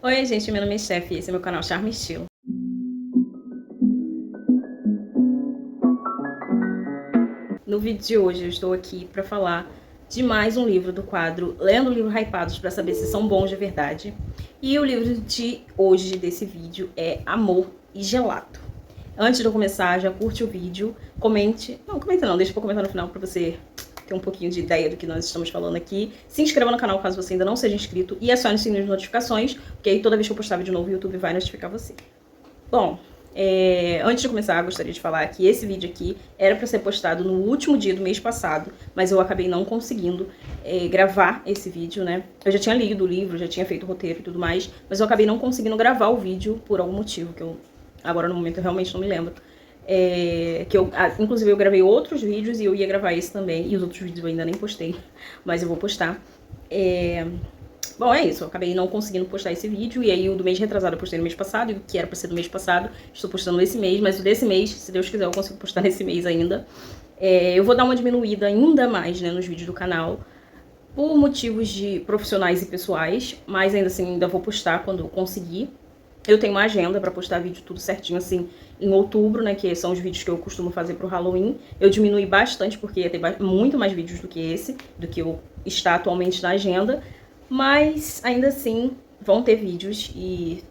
Oi, gente, meu nome é Steph e esse é meu canal Charme e Estilo. No vídeo de hoje eu estou aqui para falar de mais um livro do quadro Lendo Livros Hypados para saber se são bons de verdade. E o livro de hoje desse vídeo é Amor e Gelato. Antes de eu começar, já curte o vídeo, comente. Não, comenta não, deixa eu comentar no final para você ter um pouquinho de ideia do que nós estamos falando aqui. Se inscreva no canal caso você ainda não seja inscrito e acione o sininho de notificações, porque aí toda vez que eu postar vídeo novo o YouTube vai notificar você. Bom, antes de começar, gostaria de falar que esse vídeo aqui era para ser postado no último dia do mês passado, mas eu acabei não conseguindo gravar esse vídeo, né? Eu já tinha lido o livro, já tinha feito o roteiro e tudo mais, mas eu acabei não conseguindo gravar o vídeo por algum motivo, que eu agora no momento eu realmente não me lembro. Inclusive eu gravei outros vídeos e eu ia gravar esse também, e os outros vídeos eu ainda nem postei, mas eu vou postar. Bom, é isso, eu acabei não conseguindo postar esse vídeo, e aí o do mês retrasado eu postei no mês passado, e o que era pra ser do mês passado, estou postando nesse mês, mas o desse mês, se Deus quiser, eu consigo postar nesse mês ainda. Eu vou dar uma diminuída ainda mais, né, nos vídeos do canal, por motivos de profissionais e pessoais, mas ainda assim ainda vou postar quando eu conseguir. Eu tenho uma agenda pra postar vídeo tudo certinho, assim, em outubro, né, que são os vídeos que eu costumo fazer pro Halloween. Eu diminui bastante, porque tem muito mais vídeos do que esse, do que eu está atualmente na agenda. Mas, ainda assim, vão ter vídeos e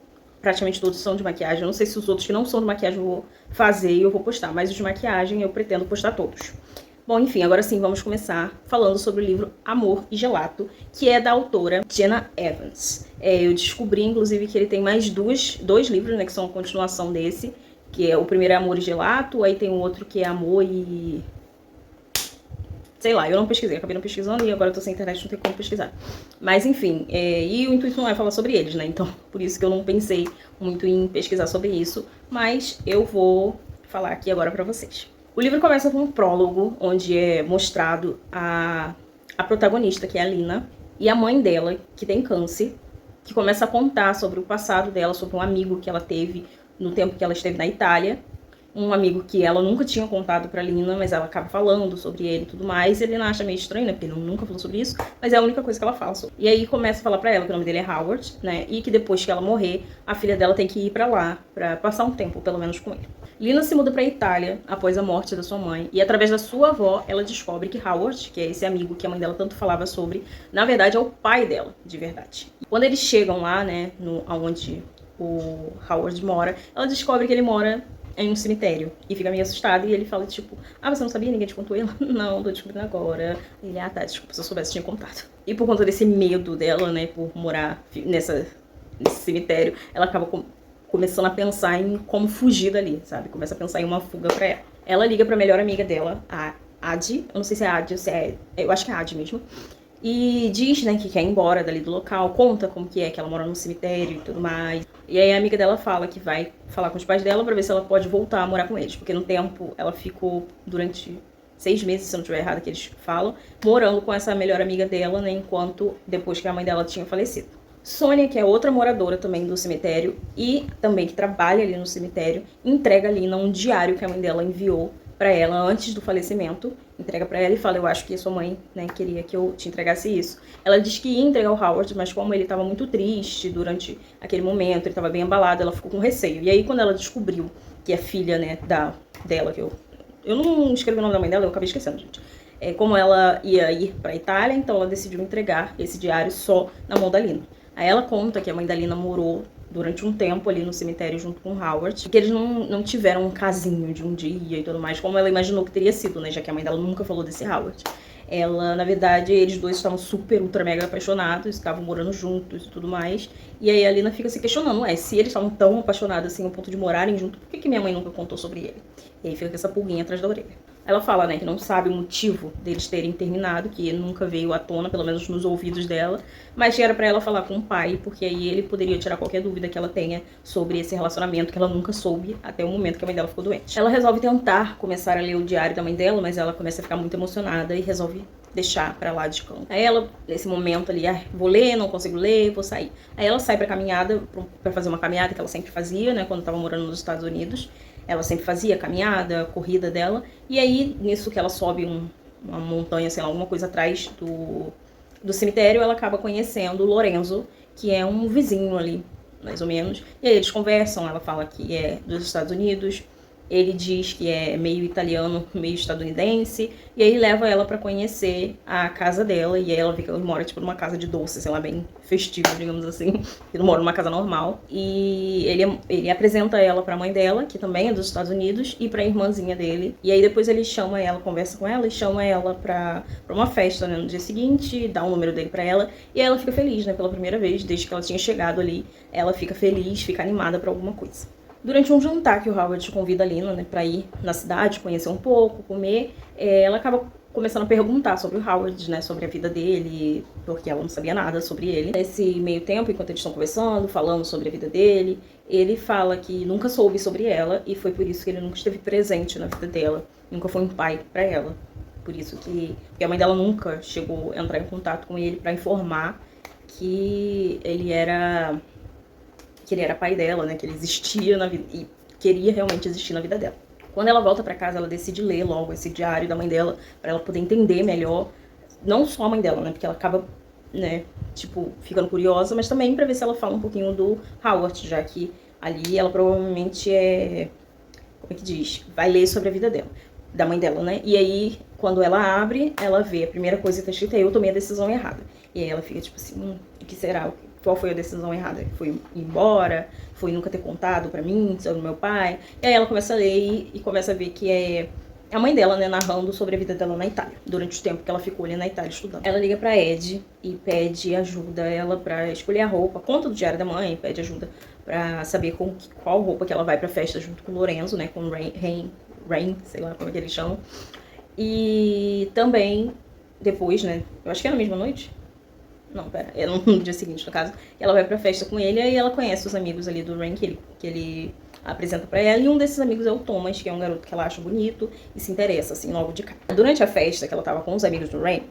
praticamente todos são de maquiagem. Eu não sei se os outros que não são de maquiagem eu vou fazer e eu vou postar, mas os de maquiagem eu pretendo postar todos. Bom, enfim, agora sim, vamos começar falando sobre o livro Amor e Gelato, que é da autora Jenna Evans. Eu descobri, inclusive, que ele tem mais dois livros, né, que são a continuação desse, que é o primeiro é Amor e Gelato, aí tem o outro que é Amor e... sei lá, eu não pesquisei, acabei não pesquisando e agora eu tô sem internet, não tem como pesquisar. Mas enfim, e o intuito não é falar sobre eles, né? Então, por isso que eu não pensei muito em pesquisar sobre isso, mas eu vou falar aqui agora pra vocês. O livro começa com um prólogo, onde é mostrado a protagonista, que é a Lina, e a mãe dela, que tem câncer, que começa a contar sobre o passado dela, sobre um amigo que ela teve no tempo que ela esteve na Itália, um amigo que ela nunca tinha contado pra Lina, mas ela acaba falando sobre ele e tudo mais, e a Lina acha meio estranho, né, porque ele nunca falou sobre isso, mas é a única coisa que ela fala sobre. E aí começa a falar pra ela que o nome dele é Howard, né, e que depois que ela morrer, a filha dela tem que ir pra lá, pra passar um tempo, pelo menos, com ele. Lina se muda pra Itália após a morte da sua mãe, e através da sua avó, ela descobre que Howard, que é esse amigo que a mãe dela tanto falava sobre, na verdade é o pai dela, de verdade. E quando eles chegam lá, né, onde o Howard mora, ela descobre que ele mora em um cemitério. E fica meio assustada e ele fala, tipo, ah, você não sabia? Ninguém te contou? Ela, não, tô descobrindo agora. Ele, ah, tá, desculpa, se eu soubesse, tinha contado. E por conta desse medo dela, né, por morar nesse cemitério, ela acaba começando a pensar em como fugir dali, sabe? Começa a pensar em uma fuga pra ela. Ela liga pra melhor amiga dela, a Adi, eu não sei se é Adi ou se é... eu acho que é Adi mesmo. E diz, né, que quer ir embora dali do local, conta como que ela mora no cemitério e tudo mais. E aí a amiga dela fala que vai falar com os pais dela pra ver se ela pode voltar a morar com eles. Porque no tempo ela ficou durante 6 meses, se eu não estiver errado que eles falam, morando com essa melhor amiga dela, né, enquanto depois que a mãe dela tinha falecido. Sônia, que é outra moradora também do cemitério e também que trabalha ali no cemitério, entrega a Lina um diário que a mãe dela enviou pra ela antes do falecimento, entrega pra ela e fala, eu acho que a sua mãe, né, queria que eu te entregasse isso. Ela diz que ia entregar o Howard, mas como ele tava muito triste durante aquele momento, ele tava bem abalado, ela ficou com receio. E aí quando ela descobriu que a filha, né, dela, que eu não escrevi o nome da mãe dela, eu acabei esquecendo, gente. Como ela ia ir pra Itália, então ela decidiu entregar esse diário só na mão da Lina. Aí ela conta que a mãe da Lina morou durante um tempo ali no cemitério junto com o Howard, que eles não tiveram um casinho de um dia e tudo mais, como ela imaginou que teria sido, né, já que a mãe dela nunca falou desse Howard. Ela, na verdade, eles dois estavam super, ultra, mega apaixonados, estavam morando juntos e tudo mais, e aí a Lina fica se questionando, se eles estavam tão apaixonados assim, ao ponto de morarem junto, por que minha mãe nunca contou sobre ele? E aí fica com essa pulguinha atrás da orelha. Ela fala, né, que não sabe o motivo deles terem terminado, que nunca veio à tona, pelo menos nos ouvidos dela, mas que era pra ela falar com o pai, porque aí ele poderia tirar qualquer dúvida que ela tenha sobre esse relacionamento que ela nunca soube até o momento que a mãe dela ficou doente. Ela resolve tentar começar a ler o diário da mãe dela, mas ela começa a ficar muito emocionada e resolve deixar pra lá de canto. Aí ela, nesse momento ali, vou ler, não consigo ler, vou sair. Aí ela sai pra caminhada, pra fazer uma caminhada que ela sempre fazia, né, quando tava morando nos Estados Unidos. Ela sempre fazia caminhada, corrida dela. E aí, nisso que ela sobe uma montanha, sei lá, alguma coisa atrás do cemitério, ela acaba conhecendo o Lorenzo, que é um vizinho ali mais ou menos. E aí eles conversam, ela fala que é dos Estados Unidos, ele diz que é meio italiano, meio estadunidense, e aí leva ela pra conhecer a casa dela, e aí ela mora tipo numa casa de doces, sei lá, bem festiva, digamos assim, que não mora numa casa normal. E ele apresenta ela pra mãe dela, que também é dos Estados Unidos, e pra irmãzinha dele. E aí depois ele chama ela, conversa com ela e chama ela pra uma festa, né, no dia seguinte, dá o número dele pra ela, e aí ela fica feliz, né, pela primeira vez, desde que ela tinha chegado ali, ela fica feliz, fica animada pra alguma coisa. Durante um jantar que o Howard convida a Lina, né, pra ir na cidade, conhecer um pouco, comer, ela acaba começando a perguntar sobre o Howard, né, sobre a vida dele, porque ela não sabia nada sobre ele. Nesse meio tempo, enquanto eles estão conversando, falando sobre a vida dele, ele fala que nunca soube sobre ela e foi por isso que ele nunca esteve presente na vida dela, nunca foi um pai pra ela. Por isso que a mãe dela nunca chegou a entrar em contato com ele pra informar que ele era pai dela, né, que ele existia na vida e queria realmente existir na vida dela. Quando ela volta pra casa, ela decide ler logo esse diário da mãe dela pra ela poder entender melhor, não só a mãe dela, né, porque ela acaba, né, tipo, ficando curiosa, mas também pra ver se ela fala um pouquinho do Howard, já que ali ela provavelmente como é que diz, vai ler sobre a vida dela, da mãe dela, né, e aí quando ela abre, ela vê a primeira coisa que tá escrita é: eu tomei a decisão errada. E aí ela fica tipo assim, o que será? Qual foi a decisão errada? Foi ir embora? Foi nunca ter contado pra mim sobre o meu pai? E aí ela começa a ler e começa a ver que é a mãe dela, né, narrando sobre a vida dela na Itália, durante o tempo que ela ficou ali na Itália estudando. Ela liga pra Ed e pede ajuda ela pra escolher a roupa, conta do diário da mãe, pede ajuda pra saber qual roupa que ela vai pra festa junto com o Lorenzo, né, com o Rain, sei lá como é que eles chamam. E também, depois, né, eu acho que é na mesma noite, não, pera, é no dia seguinte, no caso, ela vai pra festa com ele, aí ela conhece os amigos ali do Rain, que ele apresenta pra ela, e um desses amigos é o Thomas, que é um garoto que ela acha bonito e se interessa, assim, logo de cara. Durante a festa que ela tava com os amigos do Rain,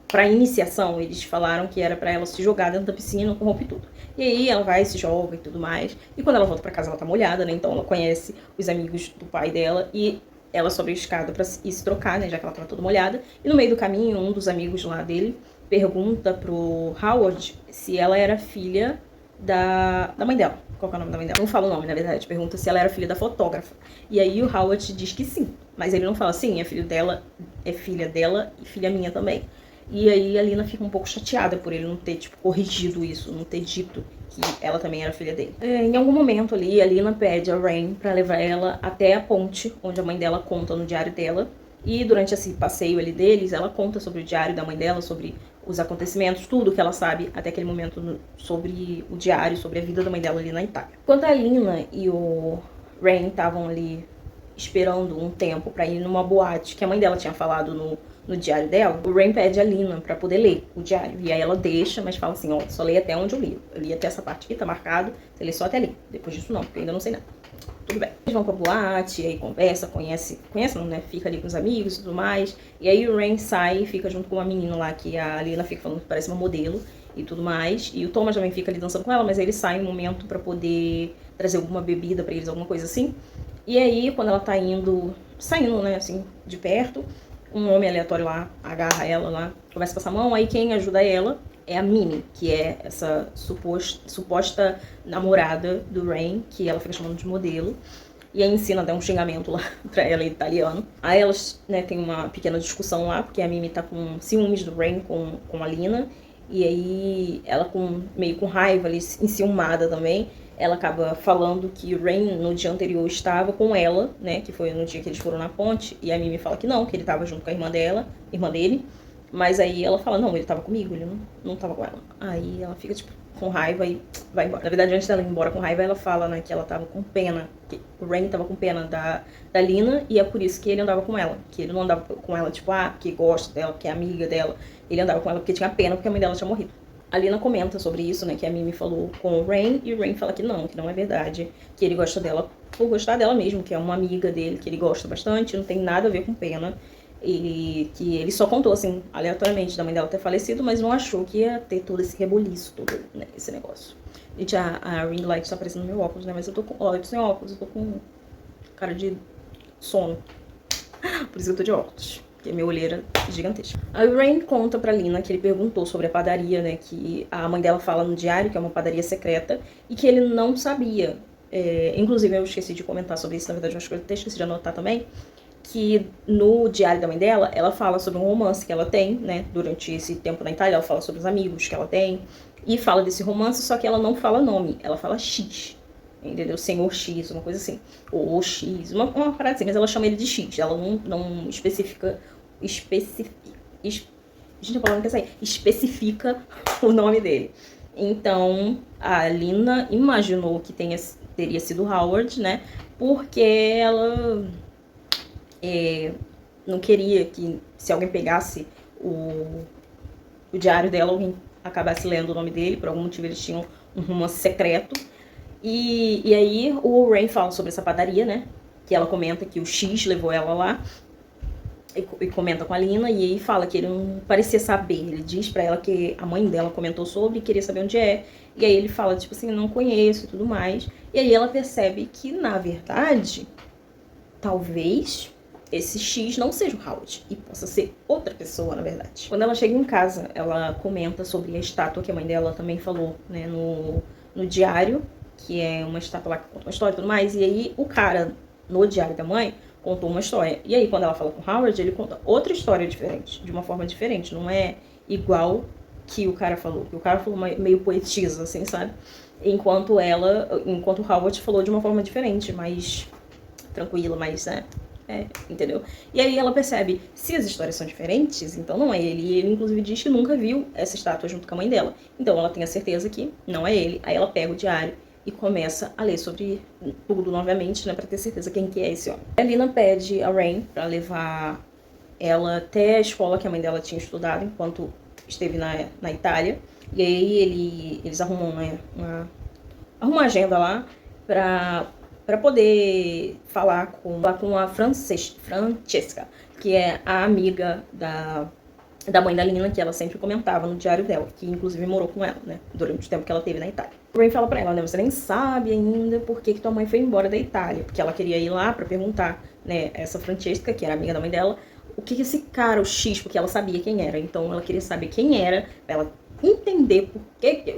pra iniciação, eles falaram que era pra ela se jogar dentro da piscina com roupa e tudo. E aí ela vai, se joga e tudo mais, e quando ela volta pra casa ela tá molhada, né, então ela conhece os amigos do pai dela, e ela sobe a escada pra ir se trocar, né, já que ela tava toda molhada, e no meio do caminho, um dos amigos lá dele pergunta pro Howard se ela era filha da mãe dela. Qual que é o nome da mãe dela? Não fala o nome, na verdade. Pergunta se ela era filha da fotógrafa. E aí o Howard diz que sim. Mas ele não fala sim, é filha dela e filha minha também. E aí a Lina fica um pouco chateada por ele não ter, tipo, corrigido isso, não ter dito que ela também era filha dele. Em algum momento ali, a Lina pede a Rain pra levar ela até a ponte, onde a mãe dela conta no diário dela. E durante esse passeio ali deles, ela conta sobre o diário da mãe dela, sobre os acontecimentos, tudo que ela sabe até aquele momento sobre o diário, sobre a vida da mãe dela ali na Itália. Quando a Lina e o Rain estavam ali esperando um tempo pra ir numa boate que a mãe dela tinha falado no diário dela, o Rain pede a Lina pra poder ler o diário. E aí ela deixa, mas fala assim, ó, só leia até onde eu li. Eu li até essa parte aqui, tá marcado, você lê só até ali. Depois disso não, porque eu ainda não sei nada. Tudo bem. Eles vão pra boate, aí conversa, conhece não, né? Fica ali com os amigos e tudo mais. E aí o Rain sai e fica junto com uma menina lá, que a Lina fica falando que parece uma modelo e tudo mais. E o Thomas também fica ali dançando com ela, mas aí ele sai um momento pra poder trazer alguma bebida pra eles, alguma coisa assim. E aí, quando ela tá saindo, né, assim, de perto, um homem aleatório lá agarra ela lá, começa a passar a mão, aí quem ajuda ela é a Mimi, que é essa suposta namorada do Rain, que ela fica chamando de modelo. E aí ensina a dar um xingamento lá pra ela em italiano. Aí elas, né, tem uma pequena discussão lá, porque a Mimi tá com ciúmes do Rain com a Lina. E aí ela meio com raiva ali, enciumada também, ela acaba falando que o Rain no dia anterior estava com ela, né, que foi no dia que eles foram na ponte. E a Mimi fala que não, que ele tava junto com a irmã dele. Mas aí ela fala, não, ele tava comigo, ele não tava com ela. Aí ela fica, tipo, com raiva e vai embora. Na verdade, antes dela ir embora com raiva, ela fala, né, que ela tava com pena, que o Rain tava com pena da Lina, e é por isso que ele andava com ela. Que ele não andava com ela, tipo, porque gosta dela, porque é amiga dela. Ele andava com ela porque tinha pena, porque a mãe dela tinha morrido. A Lina comenta sobre isso, né, que a Mimi falou com o Rain, e o Rain fala que não é verdade, que ele gosta dela por gostar dela mesmo, que é uma amiga dele, que ele gosta bastante, não tem nada a ver com pena. E que ele só contou, assim, aleatoriamente da mãe dela ter falecido, mas não achou que ia ter todo esse rebuliço, todo, né, esse negócio. Gente, a ring light tá aparecendo no meu óculos, né, mas eu tô eu tô sem óculos, eu tô com cara de sono. Por isso que eu tô de óculos. porque minha olheira é gigantesca. Aí o Rain conta pra Lina que ele perguntou sobre a padaria, né, que a mãe dela fala no diário, que é uma padaria secreta, e que ele não sabia. Inclusive, eu esqueci de comentar sobre isso, na verdade, eu acho que eu até esqueci de anotar também, que no diário da mãe dela, ela fala sobre um romance que ela tem, né, durante esse tempo na Itália, ela fala sobre os amigos que ela tem, e fala desse romance, só que ela não fala nome, ela fala X, entendeu? Senhor X, uma coisa assim, ou X, uma parada assim, mas ela chama ele de X, ela não especifica, gente, a palavra não quer sair, especifica o nome dele. Então, a Lina imaginou que teria sido Howard, né, porque ela não queria que, se alguém pegasse o diário dela, alguém acabasse lendo o nome dele, por algum motivo eles tinham um romance secreto. E aí o Rain fala sobre essa padaria, né, que ela comenta que o X levou ela lá, e comenta com a Lina, e aí fala que ele não parecia saber, ele diz pra ela que a mãe dela comentou sobre e queria saber onde é, e aí ele fala, tipo assim, não conheço e tudo mais, e aí ela percebe que, na verdade, talvez esse X não seja o Howard e possa ser outra pessoa, na verdade. Quando ela chega em casa, ela comenta sobre a estátua que a mãe dela também falou, né, no diário, que é uma estátua lá que conta uma história e tudo mais, e aí o cara, no diário da mãe, contou uma história. E aí, quando ela fala com o Howard, ele conta outra história diferente, de uma forma diferente, não é igual que o cara falou. Que o cara falou meio poetisa, assim, sabe? Enquanto o Howard falou de uma forma diferente, mais tranquila, mais, né? Entendeu? E aí ela percebe, se as histórias são diferentes, então não é ele. E ele, inclusive, diz que nunca viu essa estátua junto com a mãe dela. Então ela tem a certeza que não é ele. Aí ela pega o diário e começa a ler sobre tudo novamente, né, pra ter certeza quem que é esse homem. A Lina pede a Rain pra levar ela até a escola que a mãe dela tinha estudado enquanto esteve na Itália. E aí eles arrumam, né, uma agenda lá pra poder falar com a Francesca, que é a amiga da mãe da Lina, que ela sempre comentava no diário dela, que inclusive morou com ela, né, durante o tempo que ela teve na Itália. O Rain fala pra ela, né, você nem sabe ainda por que tua mãe foi embora da Itália, porque ela queria ir lá pra perguntar, né, essa Francesca, que era amiga da mãe dela, o que esse cara, o X, porque ela sabia quem era, então ela queria saber quem era, pra ela entender por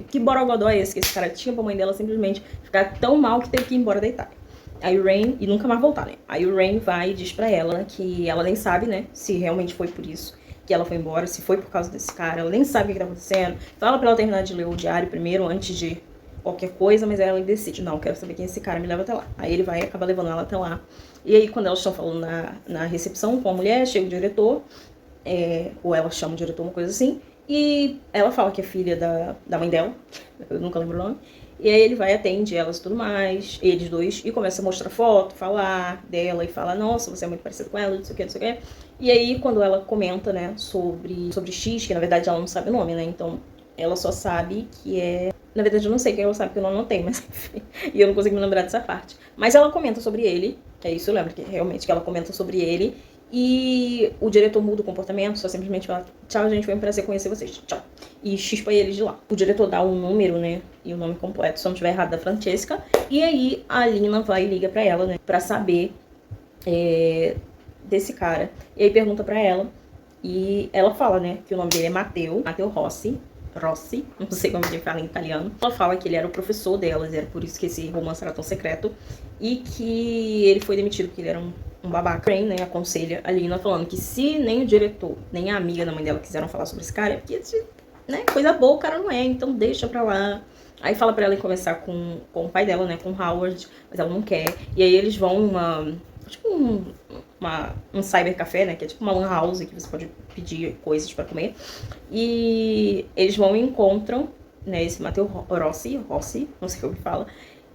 que borogodó é esse que esse cara tinha pra mãe dela simplesmente ficar tão mal que teve que ir embora da Itália. Aí o Rain, e nunca mais voltar, né, aí o Rain vai e diz pra ela que ela nem sabe, né, se realmente foi por isso que ela foi embora, se foi por causa desse cara, ela nem sabe o que tá acontecendo. Fala pra ela terminar de ler o diário primeiro, antes de qualquer coisa, mas ela decide, não, quero saber quem é esse cara, me leva até lá. Aí ele vai e acaba levando ela até lá. E aí, quando elas estão falando na recepção com a mulher, chega o diretor, ou ela chama o diretor, uma coisa assim, e ela fala que é filha da mãe dela, eu nunca lembro o nome, e aí ele vai, atende elas e tudo mais, eles dois, e começa a mostrar foto, falar dela, e fala, nossa, você é muito parecido com ela, não sei o que, não sei o que. E aí, quando ela comenta, né, sobre X, que na verdade ela não sabe o nome, né, então ela só sabe que é... Na verdade, eu não sei quem ela sabe, porque eu não anotei, mas enfim, e eu não consigo me lembrar dessa parte. Mas ela comenta sobre ele, que é isso, eu lembro que realmente que ela comenta sobre ele, e o diretor muda o comportamento, só simplesmente fala, tchau, gente, foi um prazer conhecer vocês, tchau. E chispa eles de lá. O diretor dá um número, né, e o nome completo, se eu não estiver errado, da Francesca, e aí a Lina vai e liga pra ela, né, pra saber desse cara. E aí pergunta pra ela, e ela fala, né, que o nome dele é Matteo Rossi, não sei como ele fala em italiano. Ela fala que ele era o professor delas, era por isso que esse romance era tão secreto, e que ele foi demitido porque ele era um babaca. Rain, né, aconselha a Lina falando que se nem o diretor, nem a amiga da mãe dela quiseram falar sobre esse cara, é porque, né, coisa boa o cara não é, então deixa pra lá. Aí fala pra ela ir conversar com o pai dela, né, com o Howard, mas ela não quer. E aí eles vão um cybercafé, né, que é tipo uma lan house que você pode pedir coisas pra comer. E eles vão e encontram, né, esse Matteo Rossi, não sei o que fala,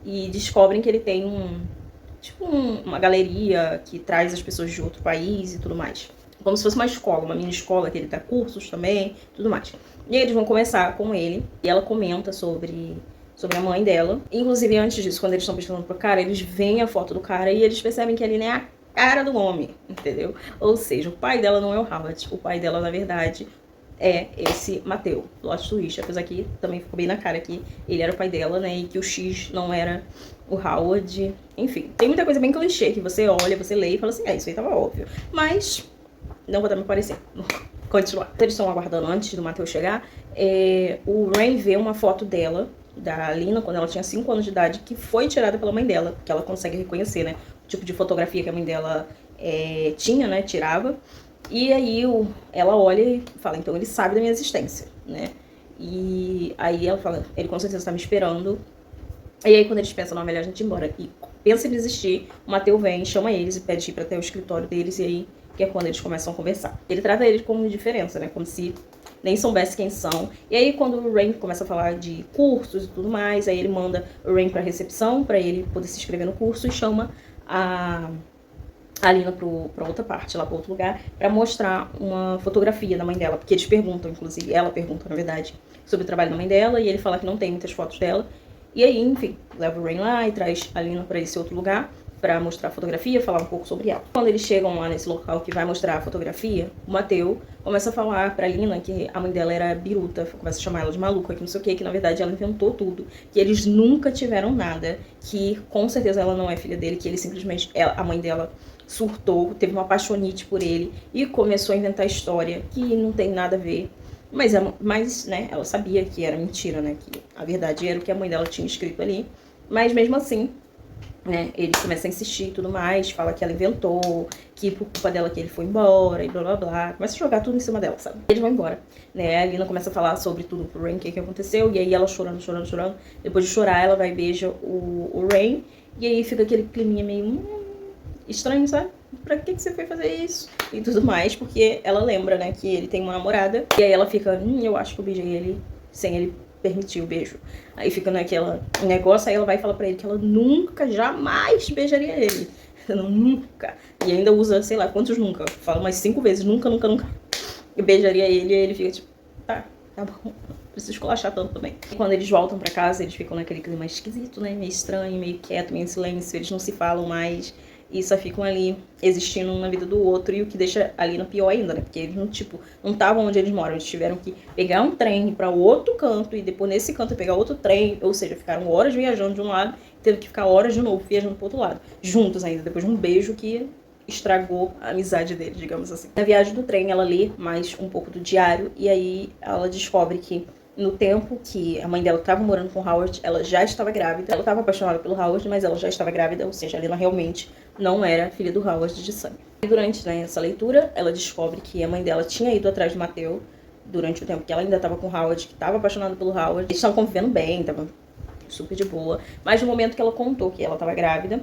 e descobrem que ele tem uma galeria que traz as pessoas de outro país e tudo mais. Como se fosse uma escola, uma mini escola, que ele dá cursos também, tudo mais. E aí eles vão conversar com ele, e ela comenta sobre a mãe dela. Inclusive, antes disso, quando eles estão pesquisando pro cara, eles veem a foto do cara e eles percebem que ele nem é a cara do homem, entendeu? Ou seja, o pai dela não é o Howard, o pai dela, na verdade, é esse Matteo, plot twist, apesar que também ficou bem na cara que ele era o pai dela, né, e que o X não era o Howard. Enfim, tem muita coisa bem clichê que você olha, você lê e fala assim, isso aí tava óbvio. Mas Não vou dar meu parecer. Continuar. Eles estão aguardando antes do Matheus chegar. O Rain vê uma foto dela, da Alina, quando ela tinha 5 anos de idade, que foi tirada pela mãe dela, que ela consegue reconhecer, né? O tipo de fotografia que a mãe dela tinha, né? Tirava. E aí ela olha e fala, então ele sabe da minha existência, né? E aí ela fala, ele com certeza tá me esperando. E aí quando eles pensam, não, melhor a gente ir embora. E pensa em desistir, o Matheus vem, chama eles e pede ir pra até o escritório deles. E aí que é quando eles começam a conversar. Ele trata eles como indiferença, né? Como se nem soubesse quem são. E aí quando o Rain começa a falar de cursos e tudo mais, aí ele manda o Rain pra recepção, pra ele poder se inscrever no curso, e chama a Alina pra outra parte, lá pra outro lugar, pra mostrar uma fotografia da mãe dela. Porque eles perguntam, inclusive, ela pergunta, na verdade, sobre o trabalho da mãe dela, e ele fala que não tem muitas fotos dela. E aí, enfim, leva o Rain lá e traz a Alina pra esse outro lugar, pra mostrar a fotografia, falar um pouco sobre ela. Quando eles chegam lá nesse local que vai mostrar a fotografia, o Matheus começa a falar pra Alina que a mãe dela era biruta, começa a chamar ela de maluca, que não sei o que na verdade ela inventou tudo, que eles nunca tiveram nada, que com certeza ela não é filha dele, que ele simplesmente, a mãe dela surtou, teve uma apaixonite por ele e começou a inventar história que não tem nada a ver. Mas, né, ela sabia que era mentira, né, que a verdade era o que a mãe dela tinha escrito ali, mas mesmo assim, né, ele começa a insistir e tudo mais, fala que ela inventou, que por culpa dela que ele foi embora e blá blá blá, começa a jogar tudo em cima dela, sabe? Eles vão embora, né, a Alina começa a falar sobre tudo pro Rain, o que aconteceu, e aí ela chorando, depois de chorar ela vai e beija o Rain, e aí fica aquele climinha meio estranho, sabe? Pra que você foi fazer isso? E tudo mais, porque ela lembra, né, que ele tem uma namorada, e aí ela fica, eu acho que eu beijei ele sem ele permitir o beijo. Aí fica naquela negócio, aí ela vai falar pra ele que ela nunca, jamais beijaria ele. Nunca. E ainda usa, sei lá, quantos nunca. Fala umas 5 vezes, nunca. Eu beijaria ele, e aí ele fica tipo, tá bom. Preciso esculachar tanto também. E quando eles voltam pra casa, eles ficam naquele clima esquisito, né? Meio estranho, meio quieto, meio em silêncio. Eles não se falam mais. E só ficam ali existindo um na vida do outro, e o que deixa a Alina pior ainda, né? Porque eles não estavam onde eles moram, eles tiveram que pegar um trem para outro canto e depois nesse canto pegar outro trem, ou seja, ficaram horas viajando de um lado, teve que ficar horas de novo viajando pro outro lado, juntos ainda, depois de um beijo que estragou a amizade deles, digamos assim. Na viagem do trem, ela lê mais um pouco do diário, e aí ela descobre que no tempo que a mãe dela estava morando com o Howard, ela já estava grávida. Ela estava apaixonada pelo Howard, mas ela já estava grávida, ou seja, a Alina realmente não era filha do Howard de sangue. E durante, né, essa leitura, ela descobre que a mãe dela tinha ido atrás do Matheus durante o tempo que ela ainda estava com o Howard, que estava apaixonada pelo Howard. Eles estavam convivendo bem, estavam super de boa. Mas no momento que ela contou que ela estava grávida,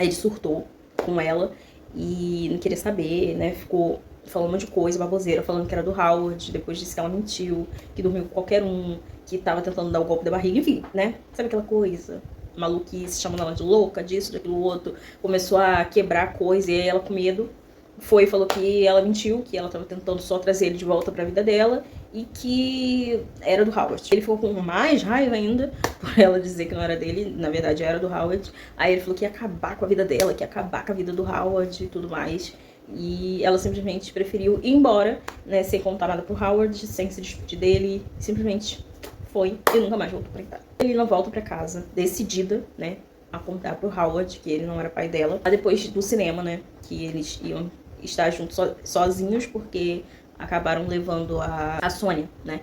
ele surtou com ela e não queria saber, né, ficou falando um monte de coisa, baboseira, falando que era do Howard, depois disse que ela mentiu, que dormiu com qualquer um, que tava tentando dar o golpe da barriga, enfim, né? Sabe aquela coisa? Maluquice, chamando ela de louca, disso, daquilo, outro. Começou a quebrar coisa, e aí ela com medo falou que ela mentiu, que ela tava tentando só trazer ele de volta pra vida dela, e que era do Howard. Ele ficou com mais raiva ainda, por ela dizer que não era dele, na verdade era do Howard. Aí ele falou que ia acabar com a vida dela, que ia acabar com a vida do Howard e tudo mais. E ela simplesmente preferiu ir embora, né, sem contar nada pro Howard, sem se despedir dele, simplesmente foi e nunca mais voltou pra casa. Ele não volta pra casa, decidida, né, a contar pro Howard que ele não era pai dela. Depois do cinema, né, que eles iam estar juntos sozinhos, porque acabaram levando a Sônia, né,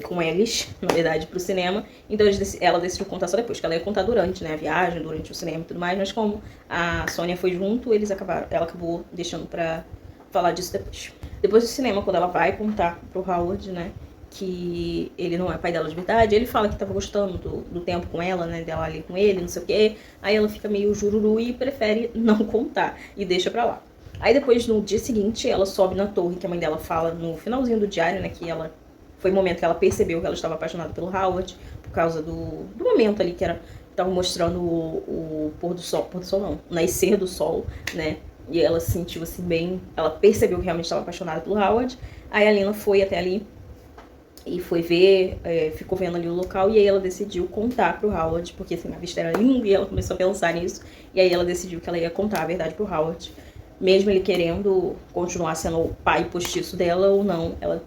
com eles, na verdade, pro cinema. Então ela decidiu contar só depois, que ela ia contar durante, né, a viagem, durante o cinema e tudo mais, mas como a Sônia foi junto, ela acabou deixando pra falar disso depois. Depois do cinema, quando ela vai contar pro Howard, né, que ele não é pai dela de verdade, ele fala que tava gostando do tempo com ela, né, dela ali com ele, não sei o quê. Aí ela fica meio jururu e prefere não contar e deixa pra lá. Aí depois, no dia seguinte, ela sobe na torre, que a mãe dela fala no finalzinho do diário, né, que ela foi o momento que ela percebeu que ela estava apaixonada pelo Howard, por causa do momento ali que tava mostrando o pôr do sol não, o nascer do sol, né? E ela se sentiu assim bem, ela percebeu que realmente estava apaixonada pelo Howard. Aí a Alina foi até ali e foi ver, ficou vendo ali o local, e aí ela decidiu contar pro Howard, porque assim, a vista era linda e ela começou a pensar nisso, e aí ela decidiu que ela ia contar a verdade pro Howard, mesmo ele querendo continuar sendo o pai postiço dela ou não, ela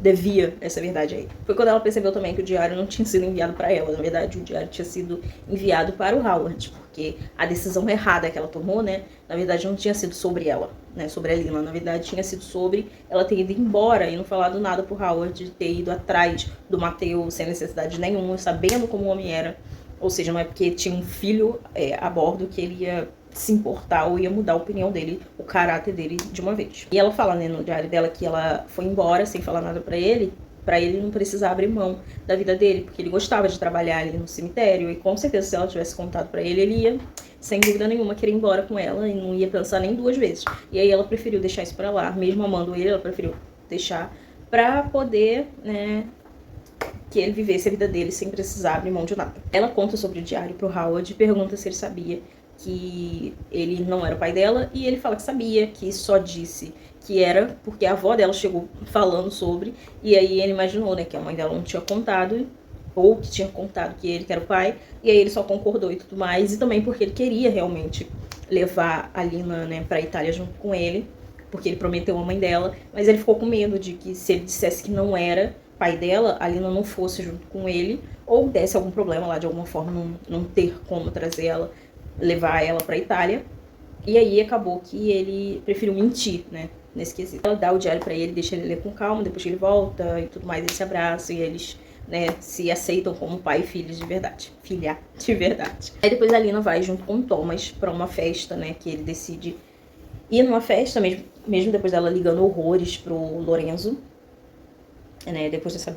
devia essa verdade aí. Foi quando ela percebeu também que o diário não tinha sido enviado para ela. Na verdade, o diário tinha sido enviado para o Howard, porque a decisão errada que ela tomou, né, na verdade não tinha sido sobre ela, né, sobre a Lina. Na verdade, tinha sido sobre ela ter ido embora e não falado nada pro Howard, ter ido atrás do Mateus sem necessidade nenhuma, sabendo como o homem era. Ou seja, não é porque tinha um filho a bordo que ele ia se importar ou ia mudar a opinião dele, o caráter dele de uma vez. E ela fala, né, no diário dela que ela foi embora sem falar nada pra ele não precisar abrir mão da vida dele, porque ele gostava de trabalhar ali no cemitério e com certeza se ela tivesse contado pra ele, ele ia, sem dúvida nenhuma, querer ir embora com ela e não ia pensar nem duas vezes. E aí ela preferiu deixar isso pra lá, mesmo amando ele, ela preferiu deixar pra poder, né, que ele vivesse a vida dele sem precisar abrir mão de nada. Ela conta sobre o diário pro Howard e pergunta se ele sabia que ele não era o pai dela, e ele fala que sabia, que só disse que era porque a avó dela chegou falando sobre, e aí ele imaginou, né, que a mãe dela não tinha contado, ou que tinha contado que ele que era o pai, e aí ele só concordou e tudo mais, e também porque ele queria realmente levar a Lina, né, pra Itália junto com ele, porque ele prometeu a mãe dela, mas ele ficou com medo de que se ele dissesse que não era pai dela, a Lina não fosse junto com ele, ou desse algum problema lá, de alguma forma não ter como trazer ela, levar ela pra Itália. E aí acabou que ele preferiu mentir, né, nesse quesito. Ela dá o diário pra ele, deixa ele ler com calma, depois que ele volta e tudo mais, eles se abraçam e eles, né, se aceitam como pai e filho de verdade. Filha de verdade. Aí depois a Lina vai junto com o Thomas pra uma festa, né, que ele decide ir numa festa, mesmo depois dela ligando horrores pro Lorenzo, né, depois dessa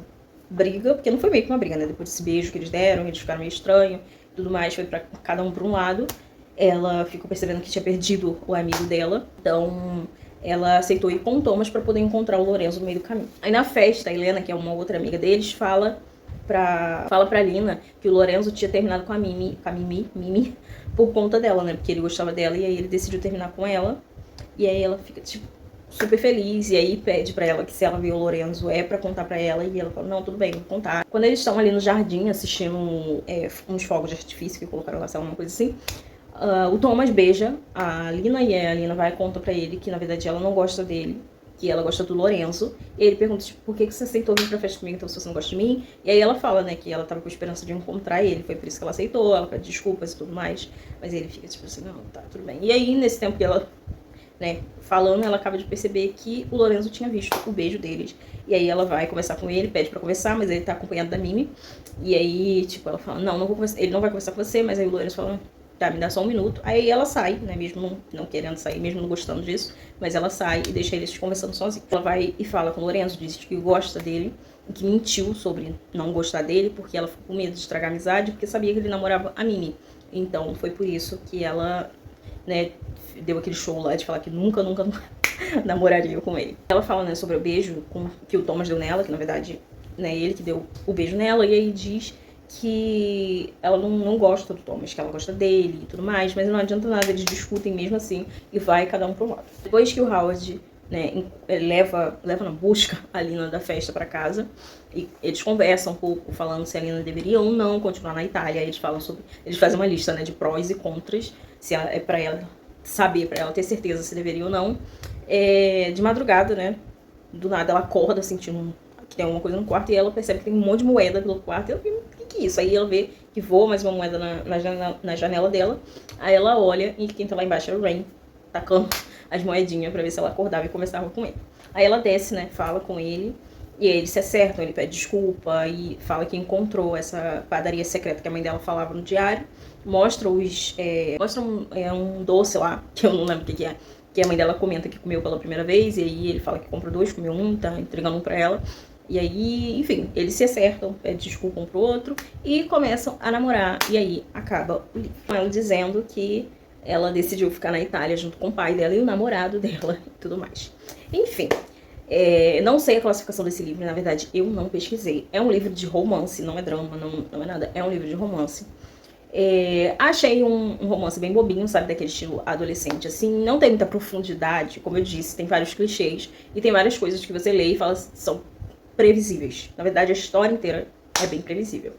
briga, porque não foi meio que uma briga, né, depois desse beijo que eles deram, eles ficaram meio estranhos, tudo mais, foi pra cada um pra um lado. Ela ficou percebendo que tinha perdido o amigo dela, então ela aceitou ir com o Thomas pra poder encontrar o Lorenzo no meio do caminho. Aí na festa, a Helena, que é uma outra amiga deles, fala pra Lina que o Lorenzo tinha terminado com a Mimi, por conta dela, né, porque ele gostava dela, e aí ele decidiu terminar com ela, e aí ela fica, tipo, super feliz, e aí pede pra ela que se ela vê o Lorenzo é pra contar pra ela, e ela fala, não, tudo bem, vou contar. Quando eles estão ali no jardim assistindo uns fogos de artifício que colocaram lá, sei lá, uma coisa assim, o Thomas beija a Lina, e a Lina vai e conta pra ele que na verdade ela não gosta dele, que ela gosta do Lorenzo, e ele pergunta, tipo, por que você aceitou vir pra festa comigo, então se você não gosta de mim? E aí ela fala, né, que ela tava com esperança de encontrar ele, foi por isso que ela aceitou, ela pede desculpas e tudo mais, mas ele fica tipo assim, não, tá, tudo bem. E aí, nesse tempo que ela, né, falando, ela acaba de perceber que o Lorenzo tinha visto o beijo deles. E aí ela vai conversar com ele, pede pra conversar, mas ele tá acompanhado da Mimi. E aí, tipo, ela fala, não vou conversar, ele não vai conversar com você, mas aí o Lorenzo fala, tá, me dá só um minuto. Aí ela sai, né, mesmo não querendo sair, mesmo não gostando disso, mas ela sai e deixa eles conversando sozinhos. Ela vai e fala com o Lorenzo, diz que gosta dele, e que mentiu sobre não gostar dele, porque ela ficou com medo de estragar a amizade, porque sabia que ele namorava a Mimi. Então foi por isso que ela, né, deu aquele show lá de falar que nunca namoraria com ele. Ela fala, né, sobre o beijo que o Thomas deu nela, que na verdade, né, ele que deu o beijo nela, e aí diz que ela não gosta do Thomas, que ela gosta dele e tudo mais, mas não adianta nada, eles discutem mesmo assim e vai cada um pro lado. Depois que o Howard, né, leva na busca a Lina da festa pra casa, e eles conversam um pouco, falando se a Lina deveria ou não continuar na Itália. Aí eles fazem uma lista, né, de prós e contras, se é pra ela saber, pra ela ter certeza se deveria ou não. De madrugada, né, do nada ela acorda sentindo que tem alguma coisa no quarto, e ela percebe que tem um monte de moeda pelo quarto, e ela fica, o que é isso? Aí ela vê que voa mais uma moeda na janela dela, aí ela olha, e quem tá lá embaixo é o Rain, tacando as moedinhas pra ver se ela acordava e conversava com ele. Aí ela desce, né, fala com ele, e aí eles se acertam, ele pede desculpa e fala que encontrou essa padaria secreta que a mãe dela falava no diário, mostra um doce lá, que eu não lembro o que é, que a mãe dela comenta que comeu pela primeira vez, e aí ele fala que comprou 2, comeu um, tá entregando um pra ela. E aí, enfim, eles se acertam, pedem desculpa um pro outro e começam a namorar. E aí acaba o livro. Ela dizendo que ela decidiu ficar na Itália junto com o pai dela e o namorado dela e tudo mais. Enfim, não sei a classificação desse livro, na verdade eu não pesquisei. É um livro de romance, não é drama, não é nada, é um livro de romance. Achei um romance bem bobinho, sabe, daquele estilo adolescente, assim, não tem muita profundidade, como eu disse, tem vários clichês e tem várias coisas que você lê e fala, são previsíveis. Na verdade, a história inteira é bem previsível.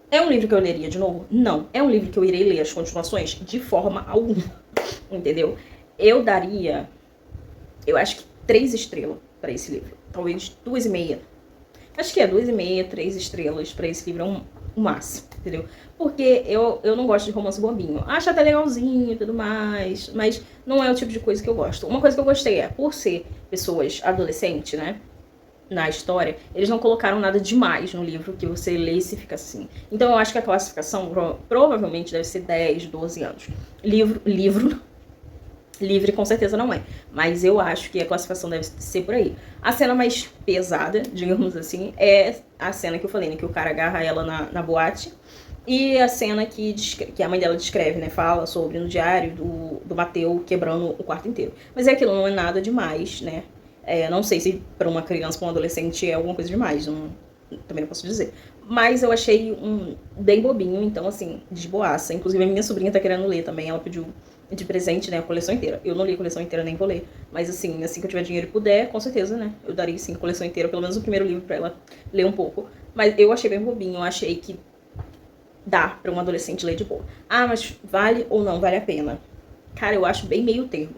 É um livro que eu leria de novo? Não. É um livro que eu irei ler as continuações? De forma alguma. Entendeu? Eu daria, eu acho que 3 estrelas pra esse livro. Talvez 2,5. Acho que é 2,5, 3 estrelas pra esse livro, é um máximo, entendeu? Porque eu não gosto de romance bobinho. Acho até legalzinho e tudo mais, mas não é o tipo de coisa que eu gosto. Uma coisa que eu gostei é, por ser pessoas adolescentes, né, na história, eles não colocaram nada demais no livro que você lê e se fica assim. Então eu acho que a classificação provavelmente deve ser 10, 12 anos. Livro livre com certeza não é, mas eu acho que a classificação deve ser por aí. A cena mais pesada, digamos assim, é a cena que eu falei, né, que o cara agarra ela na boate, e a cena que a mãe dela descreve, né, fala sobre no diário do Mateu quebrando o quarto inteiro. Mas é aquilo, não é nada demais, né? Não sei se para uma criança, para um adolescente é alguma coisa demais, também não posso dizer. Mas eu achei bem bobinho, então assim, de boaça. Inclusive a minha sobrinha tá querendo ler também, ela pediu de presente, né, a coleção inteira. Eu não li a coleção inteira, nem vou ler. Mas assim que eu tiver dinheiro e puder, com certeza, né, eu daria sim a coleção inteira, pelo menos o primeiro livro pra ela ler um pouco. Mas eu achei bem bobinho, eu achei que dá pra um adolescente ler de boa. Ah, mas vale ou não vale a pena? Cara, eu acho bem meio termo.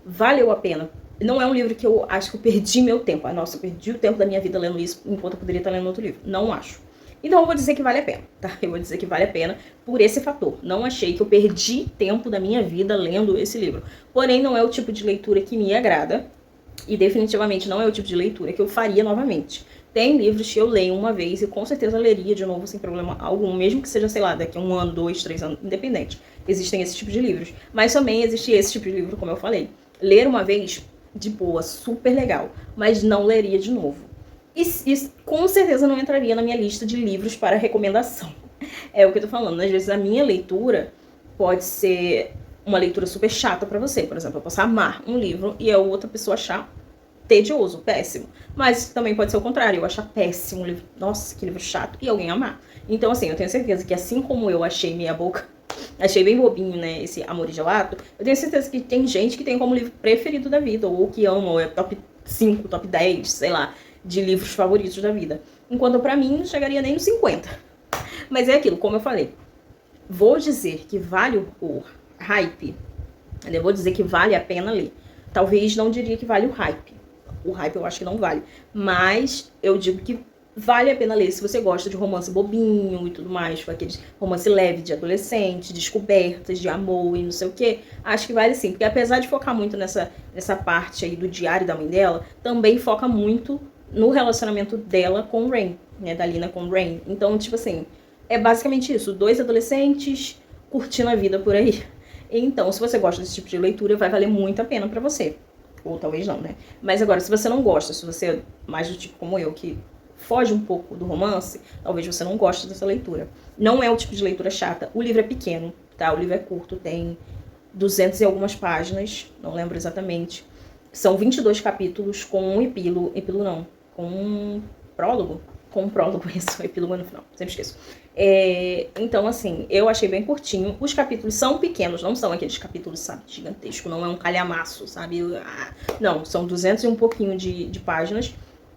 Valeu a pena. Não é um livro que eu acho que eu perdi meu tempo. Ah, nossa, eu perdi o tempo da minha vida lendo isso, enquanto eu poderia estar lendo outro livro. Não acho. Então eu vou dizer que vale a pena, tá? Eu vou dizer que vale a pena por esse fator. Não achei que eu perdi tempo da minha vida lendo esse livro. Porém, não é o tipo de leitura que me agrada. E definitivamente não é o tipo de leitura que eu faria novamente. Tem livros que eu leio uma vez e com certeza leria de novo sem problema algum, mesmo que seja, sei lá, daqui a 1 ano, 2, 3 anos, independente. Existem esse tipo de livros. Mas também existe esse tipo de livro, como eu falei. Ler uma vez, de boa, super legal, mas não leria de novo. E com certeza não entraria na minha lista de livros para recomendação. É o que eu tô falando. Às vezes a minha leitura pode ser uma leitura super chata pra você. Por exemplo, eu posso amar um livro e a outra pessoa achar tedioso, péssimo. Mas também pode ser o contrário, eu achar péssimo um livro. Nossa, que livro chato. E alguém amar. Então, assim, eu tenho certeza que assim como eu achei meia boca, achei bem bobinho, né, esse Amor e Gelato, eu tenho certeza que tem gente que tem como livro preferido da vida, ou que ama, ou é top 5, top 10, sei lá, de livros favoritos da vida. Enquanto pra mim, não chegaria nem nos 50. Mas é aquilo, como eu falei, vou dizer que vale o hype, eu vou dizer que vale a pena ler. Talvez não diria que vale o hype. O hype eu acho que não vale. Mas eu digo que vale a pena ler se você gosta de romance bobinho e tudo mais, com aqueles romance leve de adolescente, descobertas de amor e não sei o que. Acho que vale sim, porque apesar de focar muito nessa parte aí do diário da mãe dela, também foca muito no relacionamento dela com o Rain, né, da Lina com o Rain. Então, tipo assim, é basicamente isso, 2 adolescentes curtindo a vida por aí. Então, se você gosta desse tipo de leitura, vai valer muito a pena pra você. Ou talvez não, né? Mas agora, se você não gosta, se você é mais do tipo como eu, que foge um pouco do romance, talvez você não goste dessa leitura. Não é o tipo de leitura chata. O livro é pequeno, tá? O livro é curto, tem 200 e algumas páginas, não lembro exatamente. São 22 capítulos com um epílogo não, com um prólogo. Com um prólogo, isso, epílogo no final, sempre esqueço. Então, assim, eu achei bem curtinho. Os capítulos são pequenos, não são aqueles capítulos, sabe, gigantescos, não é um calhamaço, sabe? Não, são 200 e um pouquinho de páginas.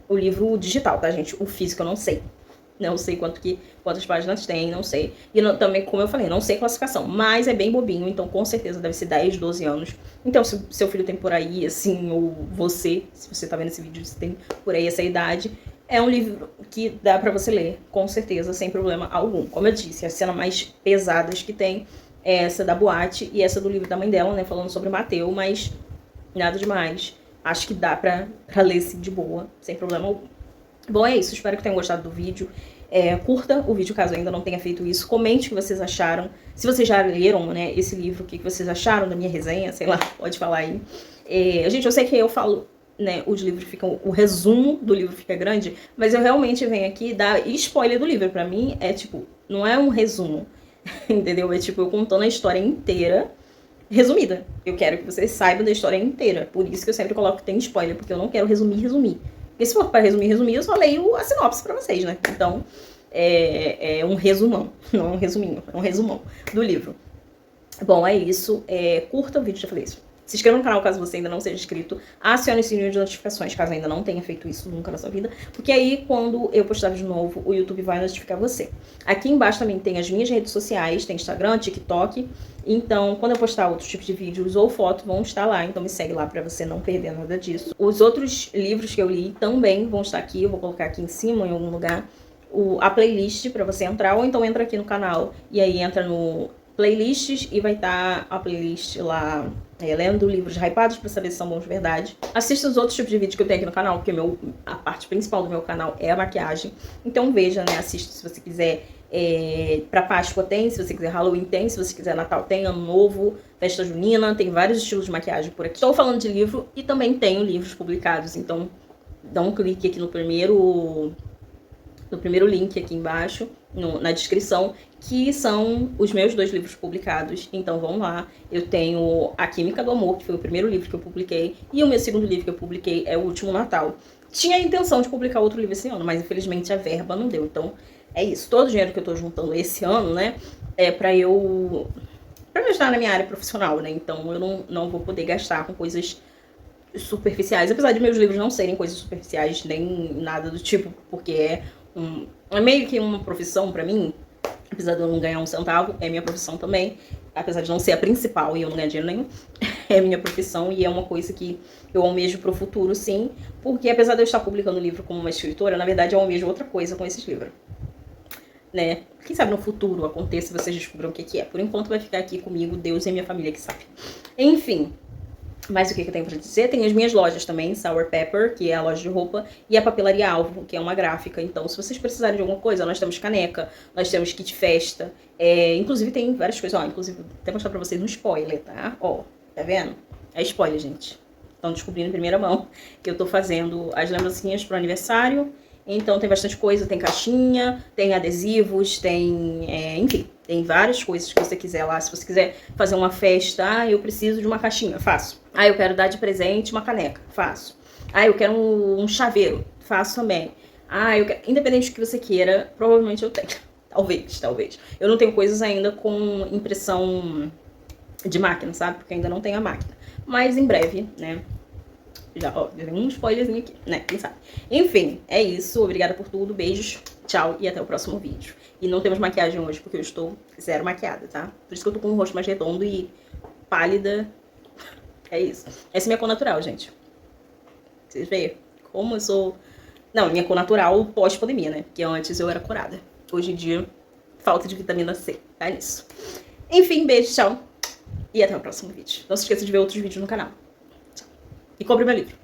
O livro digital, tá, gente? O físico eu não sei. Não sei quantas páginas tem, não sei. E não, também, como eu falei, não sei a classificação. Mas é bem bobinho, então com certeza deve ser 10, 12 anos. Então, se seu filho tem por aí, assim, ou você, se você tá vendo esse vídeo, se tem por aí essa idade, é um livro que dá pra você ler, com certeza, sem problema algum. Como eu disse, as cenas mais pesadas que tem é essa da boate e essa do livro da mãe dela, né, falando sobre o Mateu, mas nada demais. Acho que dá pra ler, assim, de boa, sem problema algum. Bom, é isso. Espero que tenham gostado do vídeo. Curta o vídeo caso ainda não tenha feito isso. Comente o que vocês acharam. Se vocês já leram, né, esse livro, o que vocês acharam da minha resenha, sei lá, pode falar aí. Gente, eu sei que eu falo, né, os livros ficam, o resumo do livro fica grande, mas eu realmente venho aqui dar spoiler do livro. Pra mim, tipo, não é um resumo, entendeu? É tipo, eu contando a história inteira, resumida. Eu quero que vocês saibam da história inteira. Por isso que eu sempre coloco que tem spoiler, porque eu não quero resumir. Porque se for pra resumir, eu só leio a sinopse pra vocês, né? Então, é um resumão, não é um resuminho, é um resumão do livro. Bom, é isso. Curta o vídeo, já falei isso. Se inscreva no canal caso você ainda não seja inscrito. Acione o sininho de notificações caso ainda não tenha feito isso nunca na sua vida. Porque aí, quando eu postar vídeo novo, o YouTube vai notificar você. Aqui embaixo também tem as minhas redes sociais. Tem Instagram, TikTok. Então, quando eu postar outros tipos de vídeos ou fotos, vão estar lá. Então, me segue lá pra você não perder nada disso. Os outros livros que eu li também vão estar aqui. Eu vou colocar aqui em cima, em algum lugar, a playlist pra você entrar. Ou então entra aqui no canal e aí entra no playlists e vai estar a playlist lá, lendo livros hypados pra saber se são bons de verdade. Assista os outros tipos de vídeos que eu tenho aqui no canal, porque a parte principal do meu canal é a maquiagem. Então veja, né? Assista se você quiser. Pra Páscoa tem, se você quiser Halloween tem, se você quiser Natal tem, Ano Novo, Festa Junina, tem vários estilos de maquiagem por aqui. Estou falando de livro e também tenho livros publicados, então dá um clique aqui no primeiro link aqui embaixo, na descrição, que são os meus 2 livros publicados. Então vamos lá. Eu tenho A Química do Amor, que foi o primeiro livro que eu publiquei, e o meu segundo livro que eu publiquei é O Último Natal. Tinha a intenção de publicar outro livro esse ano, mas infelizmente a verba não deu. Então é isso. Todo o dinheiro que eu tô juntando esse ano, né, é pra me ajudar na minha área profissional, né? Então eu não vou poder gastar com coisas superficiais, apesar de meus livros não serem coisas superficiais, nem nada do tipo, porque é meio que uma profissão pra mim, apesar de eu não ganhar um centavo, é minha profissão também, apesar de não ser a principal e eu não ganhar dinheiro nenhum, é minha profissão e é uma coisa que eu almejo pro futuro, sim, porque apesar de eu estar publicando livro como uma escritora, na verdade eu almejo outra coisa com esses livros, né? Quem sabe no futuro aconteça e vocês descubram o que é. Por enquanto vai ficar aqui comigo, Deus e minha família que sabe. Enfim. Mas o que eu tenho pra dizer? Tem as minhas lojas também, Sour Pepper, que é a loja de roupa, e a Papelaria Alvo, que é uma gráfica. Então, se vocês precisarem de alguma coisa, nós temos caneca, nós temos kit festa, inclusive tem várias coisas, ó, inclusive vou até mostrar pra vocês um spoiler, tá? Ó, tá vendo? É spoiler, gente. Estão descobrindo em primeira mão que eu tô fazendo as lembrancinhas pro aniversário. Então tem bastante coisa, tem caixinha, tem adesivos, tem, enfim, tem várias coisas que você quiser lá. Se você quiser fazer uma festa, eu preciso de uma caixinha, faço. Eu quero dar de presente uma caneca, faço. Eu quero um chaveiro, faço também. Eu quero, independente do que você queira, provavelmente eu tenho. Talvez. Eu não tenho coisas ainda com impressão de máquina, sabe? Porque ainda não tenho a máquina. Mas em breve, né? Já tem um spoilerzinho aqui, né? Quem sabe? Enfim, é isso. Obrigada por tudo. Beijos, tchau e até o próximo vídeo. E não temos maquiagem hoje, porque eu estou zero maquiada, tá? Por isso que eu tô com o rosto mais redondo e pálida. É isso. Essa é minha cor natural, gente. Vocês veem como eu sou... Não, minha cor natural pós-pandemia, né? Porque antes eu era corada. Hoje em dia, falta de vitamina C. Tá nisso. Enfim, beijo, tchau. E até o próximo vídeo. Não se esqueça de ver outros vídeos no canal. E compre meu livro.